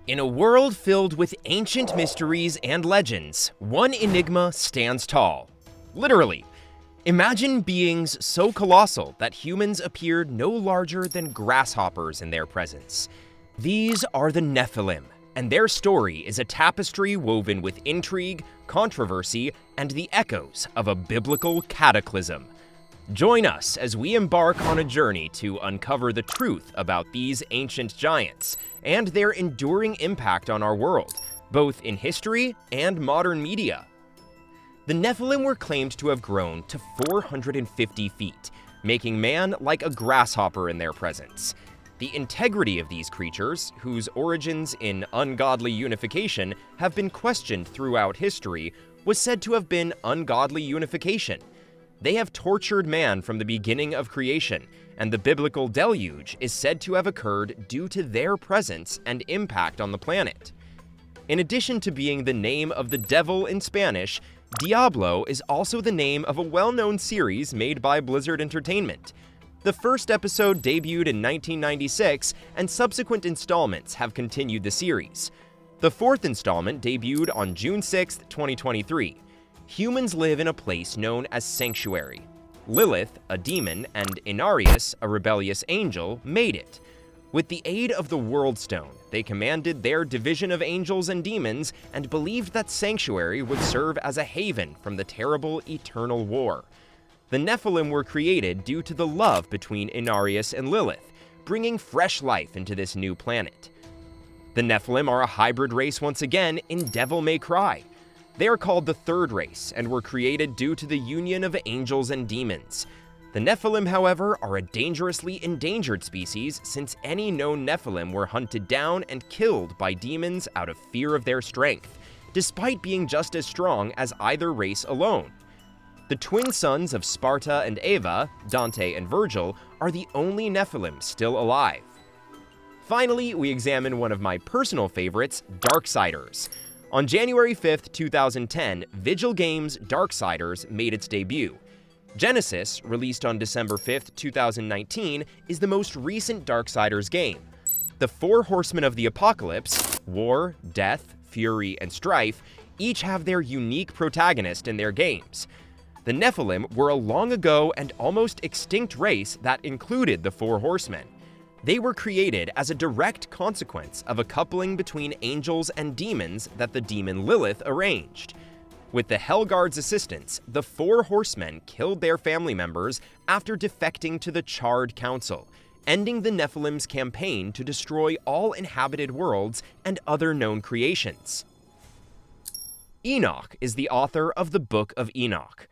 In a world filled with ancient mysteries and legends, one enigma stands tall. Literally. Imagine beings so colossal that humans appeared no larger than grasshoppers in their presence. These are the Nephilim, and their story is a tapestry woven with intrigue, controversy, and the echoes of a biblical cataclysm. Join us as we embark on a journey to uncover the truth about these ancient giants and their enduring impact on our world, both in history and modern media. The Nephilim were claimed to have grown to 450 feet, making man like a grasshopper in their presence. The integrity of these creatures, whose origins in ungodly unification have been questioned throughout history, was said to have been ungodly unification. They have tortured man from the beginning of creation, and the biblical deluge is said to have occurred due to their presence and impact on the planet. In addition to being the name of the devil in Spanish, Diablo is also the name of a well-known series made by Blizzard Entertainment. The first episode debuted in 1996, and subsequent installments have continued the series. The fourth installment debuted on June 6, 2023. Humans live in a place known as Sanctuary. Lilith, a demon, and Inarius, a rebellious angel, made it. With the aid of the World Stone, they commanded their division of angels and demons and believed that Sanctuary would serve as a haven from the terrible eternal war. The Nephilim were created due to the love between Inarius and Lilith, bringing fresh life into this new planet. The Nephilim are a hybrid race once again in Devil May Cry. They are called the Third Race and were created due to the union of angels and demons. The Nephilim, however, are a dangerously endangered species since any known Nephilim were hunted down and killed by demons out of fear of their strength, despite being just as strong as either race alone. The twin sons of Sparta and Eva, Dante and Virgil, are the only Nephilim still alive. Finally, we examine one of my personal favorites, Darksiders. On January 5th, 2010, Vigil Games' Darksiders made its debut. Genesis, released on December 5th, 2019, is the most recent Darksiders game. The four horsemen of the apocalypse, war, death, fury, and strife, each have their unique protagonist in their games. The Nephilim were a long ago and almost extinct race that included the four horsemen. They were created as a direct consequence of a coupling between angels and demons that the demon Lilith arranged. With the Hellguard's assistance, the four horsemen killed their family members after defecting to the Charred Council, ending the Nephilim's campaign to destroy all inhabited worlds and other known creations. Enoch is the author of the Book of Enoch.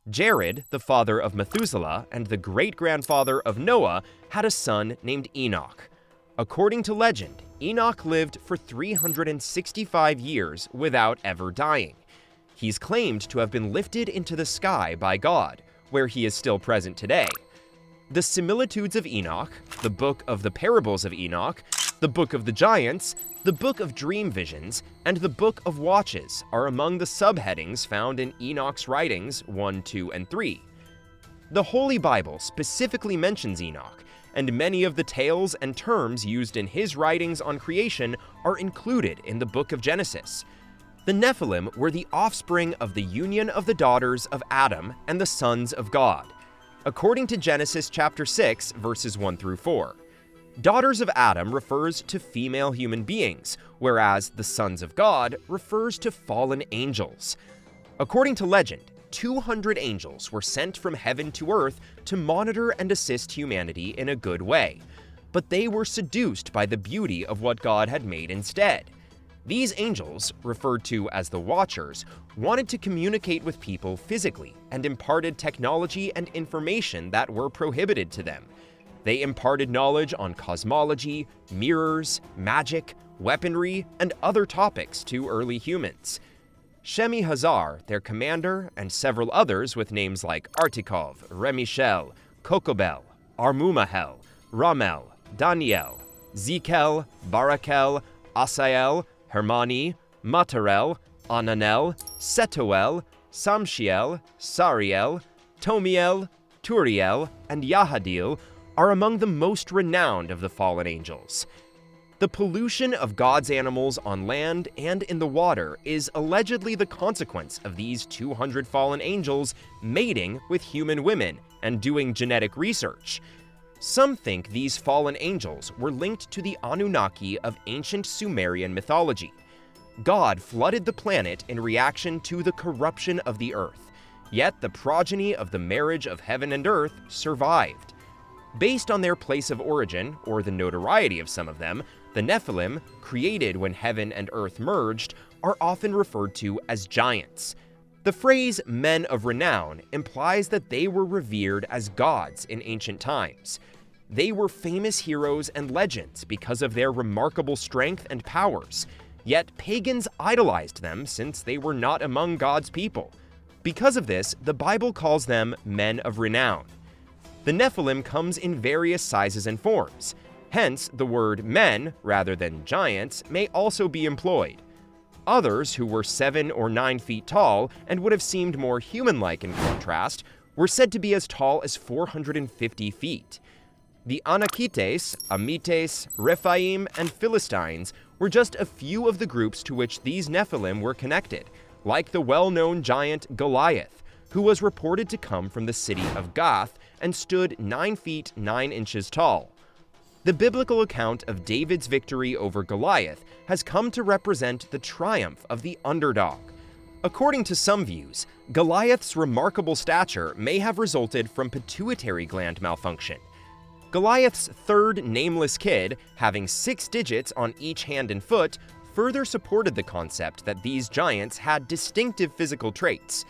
Jared, the father of Methuselah and the great-grandfather of Noah, had a son named Enoch. According to legend, Enoch lived for 365 years without ever dying. He's claimed to have been lifted into the sky by God, where he is still present today. The similitudes of Enoch, the Book of the Parables of Enoch, the Book of the Giants, the Book of Dream Visions, and the Book of Watches are among the subheadings found in Enoch's writings 1, 2, and 3. The Holy Bible specifically mentions Enoch, and many of the tales and terms used in his writings on creation are included in the Book of Genesis. The Nephilim were the offspring of the union of the daughters of Adam and the sons of God. According to Genesis chapter 6, verses 1 through 4. Daughters of Adam refers to female human beings, whereas the sons of God refers to fallen angels. According to legend, 200 angels were sent from heaven to earth to monitor and assist humanity in a good way, but they were seduced by the beauty of what God had made instead. These angels, referred to as the Watchers, wanted to communicate with people physically and imparted technology and information that were prohibited to them. They imparted knowledge on cosmology, mirrors, magic, weaponry, and other topics to early humans. Shemi Hazar, their commander, and several others with names like Artikov, Remichel, Kokobel, Armumahel, Ramel, Daniel, Zikel, Barakel, Asael, Hermani, Matarel, Ananel, Setuel, Samshiel, Sariel, Tomiel, Turiel, and Yahadil are among the most renowned of the fallen angels. The pollution of God's animals on land and in the water is allegedly the consequence of these 200 fallen angels mating with human women and doing genetic research. Some think these fallen angels were linked to the Anunnaki of ancient Sumerian mythology. God flooded the planet in reaction to the corruption of the earth, yet the progeny of the marriage of heaven and earth survived. Based on their place of origin, or the notoriety of some of them, the Nephilim, created when heaven and earth merged, are often referred to as giants. The phrase men of renown implies that they were revered as gods in ancient times. They were famous heroes and legends because of their remarkable strength and powers, yet pagans idolized them since they were not among God's people. Because of this, the Bible calls them men of renown. The Nephilim comes in various sizes and forms. Hence, the word men, rather than giants, may also be employed. Others, who were 7 or 9 feet tall and would have seemed more human-like in contrast, were said to be as tall as 450 feet. The Anakites, Amites, Rephaim, and Philistines were just a few of the groups to which these Nephilim were connected, like the well-known giant Goliath, who was reported to come from the city of Gath and stood 9 feet 9 inches tall. The biblical account of David's victory over Goliath has come to represent the triumph of the underdog. According to some views, Goliath's remarkable stature may have resulted from pituitary gland malfunction. Goliath's third nameless kid, having 6 digits on each hand and foot, further supported the concept that these giants had distinctive physical traits.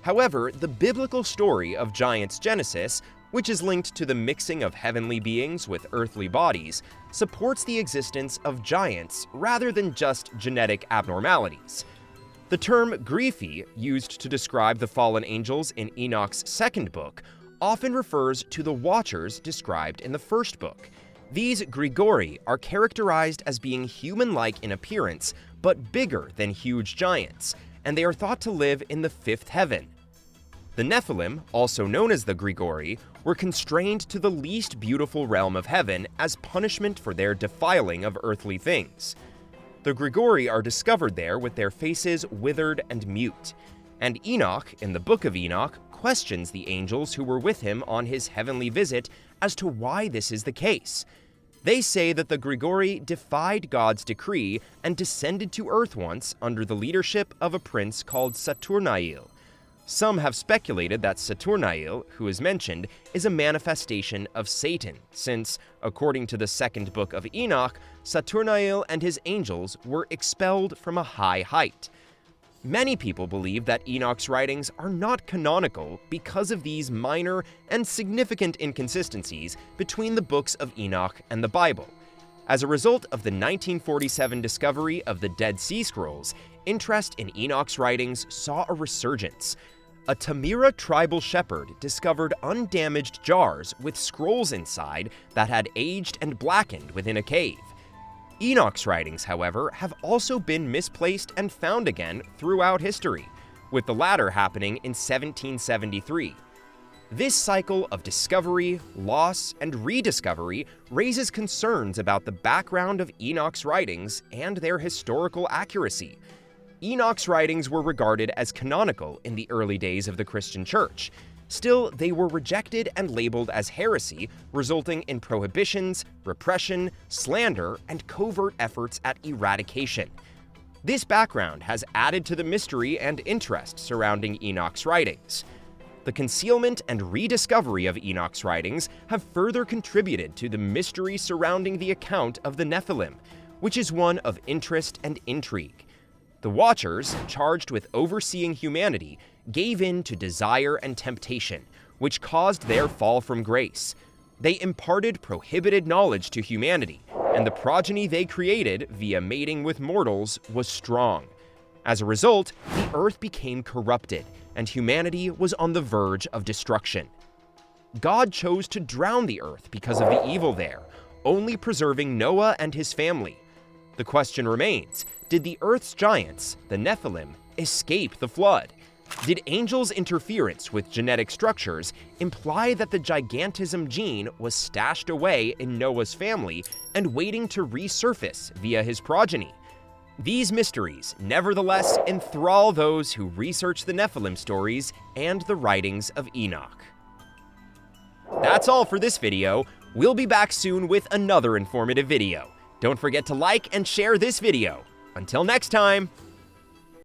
However, the biblical story of giants' genesis, which is linked to the mixing of heavenly beings with earthly bodies, supports the existence of giants rather than just genetic abnormalities. The term Griphi, used to describe the fallen angels in Enoch's second book, often refers to the Watchers described in the first book. These Grigori are characterized as being human-like in appearance, but bigger than huge giants, and they are thought to live in the 5th heaven. The Nephilim, also known as the Grigori, were constrained to the least beautiful realm of heaven as punishment for their defiling of earthly things. The Grigori are discovered there with their faces withered and mute, and Enoch, in the Book of Enoch, questions the angels who were with him on his heavenly visit as to why this is the case. They say that the Grigori defied God's decree and descended to earth once under the leadership of a prince called Saturnael. Some have speculated that Saturnael, who is mentioned, is a manifestation of Satan, since, according to the second book of Enoch, Saturnael and his angels were expelled from a high height. Many people believe that Enoch's writings are not canonical because of these minor and significant inconsistencies between the books of Enoch and the Bible. As a result of the 1947 discovery of the Dead Sea Scrolls, interest in Enoch's writings saw a resurgence. A Tamira tribal shepherd discovered undamaged jars with scrolls inside that had aged and blackened within a cave. Enoch's writings, however, have also been misplaced and found again throughout history, with the latter happening in 1773. This cycle of discovery, loss, and rediscovery raises concerns about the background of Enoch's writings and their historical accuracy. Enoch's writings were regarded as canonical in the early days of the Christian Church. Still, they were rejected and labeled as heresy, resulting in prohibitions, repression, slander, and covert efforts at eradication. This background has added to the mystery and interest surrounding Enoch's writings. The concealment and rediscovery of Enoch's writings have further contributed to the mystery surrounding the account of the Nephilim, which is one of interest and intrigue. The Watchers, charged with overseeing humanity, gave in to desire and temptation, which caused their fall from grace. They imparted prohibited knowledge to humanity, and the progeny they created via mating with mortals was strong. As a result, the earth became corrupted, and humanity was on the verge of destruction. God chose to drown the earth because of the evil there, only preserving Noah and his family. The question remains, did the earth's giants, the Nephilim, escape the flood? Did angels' interference with genetic structures imply that the gigantism gene was stashed away in Noah's family and waiting to resurface via his progeny? These mysteries, nevertheless, enthrall those who research the Nephilim stories and the writings of Enoch. That's all for this video. We'll be back soon with another informative video. Don't forget to like and share this video. Until next time!